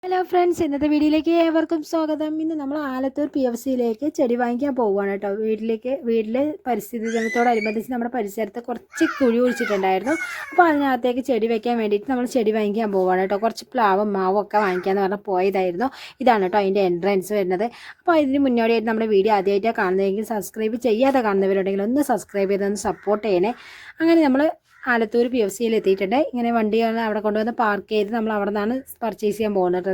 Hello friends, ഇന്നത്തെ വീഡിയോയിലേക്ക് ഏവർക്കും സ്വാഗതം. ഇന്ന് നമ്മൾ ആലത്തൂർ PFCയിലേക്ക് ചെടി വാങ്ങിക്കാൻ പോവുകയാണ് കേട്ടോ. വീട്ടിലെ പരിസ്ഥിതി ദിനത്തോടനുബന്ധിച്ച് നമ്മുടെ പരിസരത്ത് കുറച്ച് കുഴി കുഴിച്ചിട്ടുണ്ടായിരുന്നു. അപ്പോൾ അതിനകത്തേക്ക് ചെടി വെക്കാൻ വേണ്ടിയിട്ട് നമ്മൾ ചെടി വാങ്ങിക്കാൻ പോവുകയാണ് കേട്ടോ. കുറച്ച് പ്ലാവും മാവും ഒക്കെ വാങ്ങിക്കാമെന്ന് പറഞ്ഞാൽ പോയതായിരുന്നു. ഇതാണ് കേട്ടോ അതിൻ്റെ എൻട്രൻസ് വരുന്നത്. അപ്പോൾ ഇതിന് മുന്നോടിയായിട്ട് നമ്മുടെ വീഡിയോ ആദ്യമായിട്ടാണ് കാണുന്നതെങ്കിൽ സബ്സ്ക്രൈബ് ചെയ്യാതെ കാണുന്നവരുണ്ടെങ്കിൽ ഒന്ന് സബ്സ്ക്രൈബ് ചെയ്തൊന്ന് സപ്പോർട്ട് ചെയ്യണേ. അങ്ങനെ നമ്മൾ ആലത്തൂർ PFCയിൽ എത്തിയിട്ടുണ്ട്. ഇങ്ങനെ വണ്ടികൾ അവിടെ കൊണ്ടുവന്ന് പാർക്ക് ചെയ്ത് നമ്മൾ അവിടെ നിന്നാണ് പർച്ചേസ് ചെയ്യാൻ പോകുന്നത്,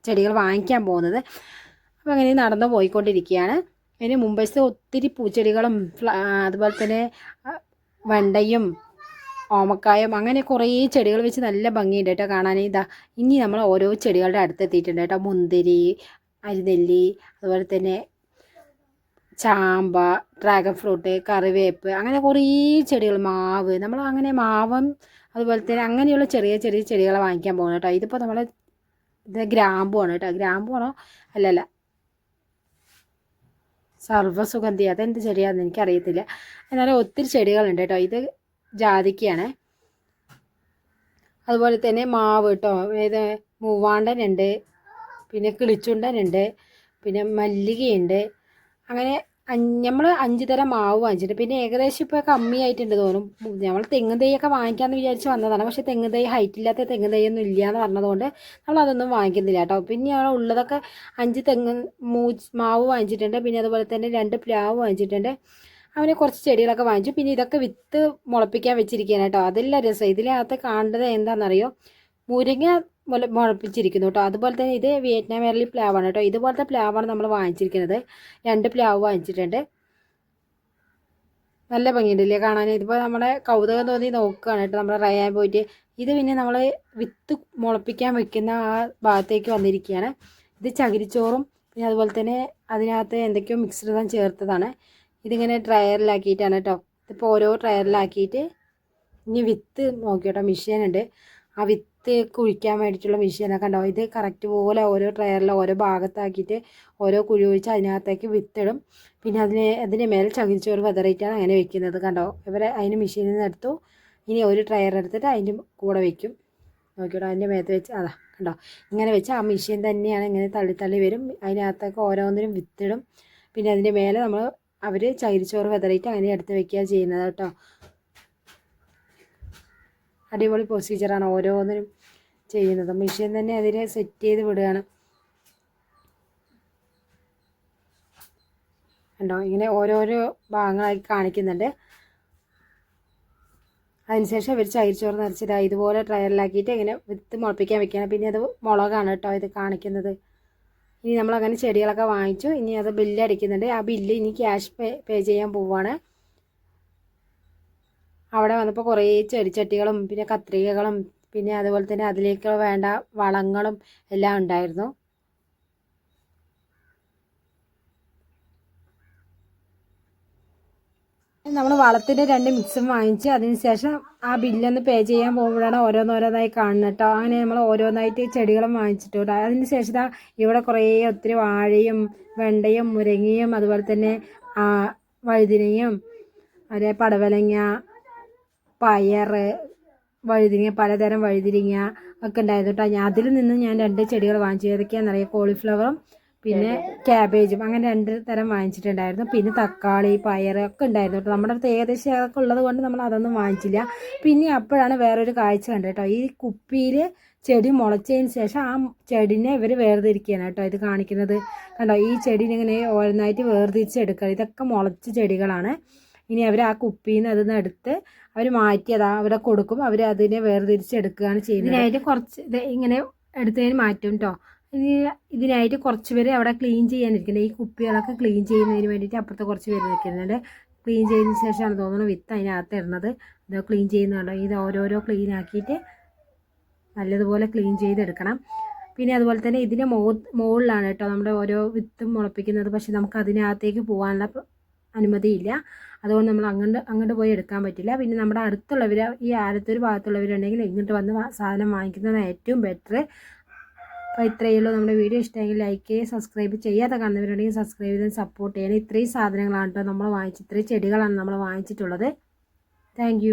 ചെടികൾ വാങ്ങിക്കാൻ പോകുന്നത്. അപ്പോൾ അങ്ങനെ നടന്നു പോയിക്കൊണ്ടിരിക്കുകയാണ്. ഇതിന് മുമ്പത്തെ ഒത്തിരി പൂച്ചെടികളും അതുപോലെ തന്നെ വെണ്ടയും ഓമക്കായും അങ്ങനെ കുറേ ചെടികൾ വെച്ച് നല്ല ഭംഗിയുണ്ട് കേട്ടോ കാണാൻ. ഇനി നമ്മൾ ഓരോ ചെടികളുടെ അടുത്തെത്തിയിട്ടുണ്ട് കേട്ടോ. മുന്തിരി, അരിനെല്ലി, അതുപോലെ തന്നെ ചാമ്പ, ഡ്രാഗൺ ഫ്രൂട്ട്, കറിവേപ്പ്, അങ്ങനെ കുറേ ചെടികൾ, മാവ്, നമ്മൾ അങ്ങനെ മാവും അതുപോലെ തന്നെ അങ്ങനെയുള്ള ചെറിയ ചെറിയ ചെടികളെ വാങ്ങിക്കാൻ പോകുന്നത് കേട്ടോ. ഇതിപ്പോൾ നമ്മൾ ഗ്രാമ്പുവാണ് കേട്ടോ. ഗ്രാമ്പുവാണോ? അല്ലല്ല, സർവ്വസുഗന്ധി, അതെന്ത് ചെടിയാണെന്ന് എനിക്കറിയത്തില്ല. എന്നാലും ഒത്തിരി ചെടികളുണ്ട് കേട്ടോ. ഇത് ജാതിക്കയാണ്. അതുപോലെ തന്നെ മാവ് കേട്ടോ. ഇത് മൂവാണ്ടനുണ്ട്, പിന്നെ കിളിച്ചുണ്ടനുണ്ട്, പിന്നെ മല്ലികയുണ്ട്. അങ്ങനെ നമ്മൾ 5 തരം മാവ് വാങ്ങിച്ചിട്ടുണ്ട്. പിന്നെ ഏകദേശം ഇപ്പോൾ കമ്മിയായിട്ടുണ്ട് തോന്നും. നമ്മൾ തെങ്ങ് തൈയൊക്കെ വാങ്ങിക്കാമെന്ന് വിചാരിച്ച് വന്നതാണ്. പക്ഷേ തെങ്ങ് തൈ ഹൈറ്റ് ഇല്ലാത്ത തെങ്ങ് തൈയൊന്നും ഇല്ല എന്ന് പറഞ്ഞതുകൊണ്ട് നമ്മൾ അതൊന്നും വാങ്ങിക്കുന്നില്ല കേട്ടോ. പിന്നെ അവിടെ ഉള്ളതൊക്കെ 5 മാവ് വാങ്ങിച്ചിട്ടുണ്ട്. പിന്നെ അതുപോലെ തന്നെ 2 പ്ലാവ് വാങ്ങിച്ചിട്ടുണ്ട്. അങ്ങനെ കുറച്ച് ചെടികളൊക്കെ വാങ്ങിച്ചു. പിന്നെ ഇതൊക്കെ വിത്ത് മുളപ്പിക്കാൻ വെച്ചിരിക്കുകയാണ് കേട്ടോ. അതെല്ലാം രസം. ഇതിനകത്ത് കാണേണ്ടത് എന്താണെന്നറിയോ? മുരിങ്ങ മുളപ്പിച്ചിരിക്കുന്നു കേട്ടോ. അതുപോലെ തന്നെ ഇത് വിയറ്റ്നാം എയർലി പ്ലാവാണ് കേട്ടോ. ഇതുപോലത്തെ പ്ലാവാണ് നമ്മൾ വാങ്ങിച്ചിരിക്കുന്നത്. 2 പ്ലാവ് വാങ്ങിച്ചിട്ടുണ്ട്. നല്ല ഭംഗിയുണ്ടല്ലേ കാണാൻ. ഇതിപ്പോൾ നമ്മുടെ കൗതുകം തോന്നി നോക്കുകയാണ് കേട്ടോ നമ്മൾ റയാൻ പോയിട്ട്. ഇത് പിന്നെ നമ്മൾ വിത്ത് മുളപ്പിക്കാൻ വെക്കുന്ന ആ ഭാഗത്തേക്ക് വന്നിരിക്കുകയാണ്. ഇത് ചകിരിച്ചോറും പിന്നെ അതുപോലെ തന്നെ അതിനകത്ത് എന്തൊക്കെയോ മിക്സ്ഡും ചേർത്തതാണ്. ഇതിങ്ങനെ ട്രയറിലാക്കിയിട്ടാണ് കേട്ടോ. ഇതിപ്പോൾ ഓരോ ട്രയറിലാക്കിയിട്ട് ഇനി വിത്ത് നോക്കി കേട്ടോ. മെഷീനുണ്ട്. ആ വിത്ത് കുഴിക്കാൻ വേണ്ടിയിട്ടുള്ള മെഷീനൊക്കെ ഉണ്ടാവും. ഇത് കറക്റ്റ് പോലെ ഓരോ ട്രയറിൽ ഓരോ ഭാഗത്താക്കിയിട്ട് ഓരോ കുഴി ഒഴിച്ച് അതിനകത്തേക്ക് വിത്തിടും. പിന്നെ അതിൻ്റെ മേലെ ചകിരിച്ചോറ് വെതറിയിട്ടാണ് അങ്ങനെ വെക്കുന്നത് കണ്ടോ. അതിന് മെഷീനിൽ നിന്ന് എടുത്തു. ഇനി ഒരു ട്രയർ എടുത്തിട്ട് അതിൻ്റെ കൂടെ വെക്കും. നോക്കിയിട്ടോ, അതിൻ്റെ മേത്ത് വെച്ച് അതാ കണ്ടോ. ഇങ്ങനെ വെച്ച് ആ മെഷീൻ തന്നെയാണ് ഇങ്ങനെ തള്ളി തള്ളി വരും. അതിനകത്തേക്ക് ഓരോന്നിനും വിത്തിടും. പിന്നെ അതിൻ്റെ മേലെ അവർ ചകിരിച്ചോറ് വെതറിയിട്ട് അങ്ങനെ എടുത്ത് വെക്കുക ചെയ്യുന്നത് കേട്ടോ. അടിപൊളി പ്രൊസീജിയറാണ് ഓരോന്നിനും ചെയ്യുന്നത്. മെഷീൻ തന്നെ അതിനെ സെറ്റ് ചെയ്ത് വിടുകയാണ് കണ്ടോ. ഇങ്ങനെ ഓരോരോ ഭാഗങ്ങളായി കാണിക്കുന്നുണ്ട്. അതിനുശേഷം അവർ ചകിരിച്ചോറ് നിറച്ചിട്ട് ഇതുപോലെ ട്രയറിലാക്കിയിട്ട് ഇങ്ങനെ വിത്ത് മുളപ്പിക്കാൻ വെക്കുകയാണ്. പിന്നെ അത് മുളകാണ് കേട്ടോ ഇത് കാണിക്കുന്നത്. ഇനി നമ്മളങ്ങനെ ചെടികളൊക്കെ വാങ്ങിച്ചു. ഇനി അത് ബില്ല് അടിക്കുന്നുണ്ട്. ആ ബില്ല് ഇനി ക്യാഷ് പേ ചെയ്യാൻ പോവുകയാണ്. അവിടെ വന്നപ്പോൾ കുറേ ചെടിച്ചട്ടികളും പിന്നെ കത്രികകളും പിന്നെ അതുപോലെ തന്നെ അതിലേക്ക് വേണ്ട വളങ്ങളും എല്ലാം ഉണ്ടായിരുന്നു. നമ്മൾ വളത്തിൻ്റെ 2 മിക്സും വാങ്ങിച്ച് അതിനുശേഷം ആ ബില്ലൊന്ന് പേ ചെയ്യാൻ പോകുമ്പോഴാണ് ഓരോന്നോരോന്നായി കാണുന്നത് കേട്ടോ. അങ്ങനെ നമ്മൾ ഓരോന്നായിട്ട് ചെടികളും വാങ്ങിച്ചിട്ട് കേട്ടോ. അതിന് ശേഷം ഇവിടെ ഒത്തിരി വാഴയും വെണ്ടയും മുരിങ്ങയും അതുപോലെ തന്നെ വഴുതിനയും അതേ പടവലങ്ങ, പയർ, വഴുതിരിങ്ങ, പലതരം വഴുതിരിങ്ങ ഒക്കെ ഉണ്ടായിരുന്നു കേട്ടോ. അതിൽ നിന്ന് ഞാൻ 2 ചെടികൾ വാങ്ങിച്ചു. ഏതൊക്കെയാണെന്നറിയാം? കോളിഫ്ലവറും പിന്നെ ക്യാബേജും, അങ്ങനെ 2 തരം വാങ്ങിച്ചിട്ടുണ്ടായിരുന്നു. പിന്നെ തക്കാളി, പയർ ഒക്കെ ഉണ്ടായിരുന്നു കേട്ടോ. നമ്മുടെ അടുത്ത് ഏകദേശം അതൊക്കെ ഉള്ളത് കൊണ്ട് നമ്മൾ അതൊന്നും വാങ്ങിച്ചില്ല. പിന്നെ അപ്പോഴാണ് വേറൊരു കാഴ്ച കണ്ടത് കേട്ടോ. ഈ കുപ്പിയിൽ ചെടി മുളച്ചതിന് ശേഷം ആ ചെടിനെ ഇവർ വേർതിരിക്കുകയാണ് കേട്ടോ. ഇത് കാണിക്കുന്നത് കണ്ടോ. ഈ ചെടിനെ ഇങ്ങനെ ഓരോന്നായിട്ട് വേർതിരിച്ചെടുക്കുക. ഇതൊക്കെ മുളച്ച ചെടികളാണ്. ഇനി അവർ ആ കുപ്പിയിൽ നിന്ന് അതിൽ നിന്ന് എടുത്ത് അവർ മാറ്റി അവിടെ കൊടുക്കും. അവർ അതിനെ വേർതിരിച്ചെടുക്കുകയാണ് ചെയ്യുന്നത്. ഇതിനായിട്ട് കുറച്ച് ഇങ്ങനെ എടുത്തതിന് മാറ്റും കേട്ടോ. ഇതിനായിട്ട് കുറച്ച് പേര് അവിടെ ക്ലീൻ ചെയ്യാനിരിക്കുന്നത്. ഈ കുപ്പികളൊക്കെ ക്ലീൻ ചെയ്യുന്നതിന് വേണ്ടിയിട്ട് അപ്പുറത്ത് കുറച്ച് പേര് നിൽക്കുന്നുണ്ട്. ക്ലീൻ ചെയ്തതിന് ശേഷമാണ് തോന്നുന്നത് വിത്ത് അതിനകത്ത് ഇടുന്നത്. ഇത് ക്ലീൻ ചെയ്യുന്നുണ്ടോ. ഇത് ഓരോരോ ക്ലീൻ ആക്കിയിട്ട് നല്ലതുപോലെ ക്ലീൻ ചെയ്തെടുക്കണം. പിന്നെ അതുപോലെ തന്നെ ഇതിൻ്റെ മുകളിലാണ് കേട്ടോ നമ്മുടെ ഓരോ വിത്തും മുളപ്പിക്കുന്നത്. പക്ഷെ നമുക്ക് അതിനകത്തേക്ക് പോകാനുള്ള അനുമതിയില്ല. അതുകൊണ്ട് നമ്മൾ അങ്ങോട്ട് പോയി എടുക്കാൻ പറ്റില്ല. പിന്നെ നമ്മുടെ അടുത്തുള്ളവർ, ഈ ആലത്തൂർ ഭാഗത്തുള്ളവരുണ്ടെങ്കിൽ ഇങ്ങോട്ട് വന്ന് സാധനം വാങ്ങിക്കുന്നതാണ് ഏറ്റവും ബെറ്റർ. അപ്പോൾ ഇത്രയേ ഉള്ളൂ. നമ്മുടെ വീഡിയോ ഇഷ്ടമെങ്കിൽ ലൈക്ക് ചെയ്യുക, സബ്സ്ക്രൈബ് ചെയ്യാതെ കാണുന്നവരുണ്ടെങ്കിൽ സബ്സ്ക്രൈബ് ചെയ്ത് സപ്പോർട്ട് ചെയ്യണം. ഇത്രയും സാധനങ്ങളാണ് കേട്ടോ നമ്മൾ ഇത്രയും ചെടികളാണ് നമ്മൾ വാങ്ങിച്ചിട്ടുള്ളത്. താങ്ക്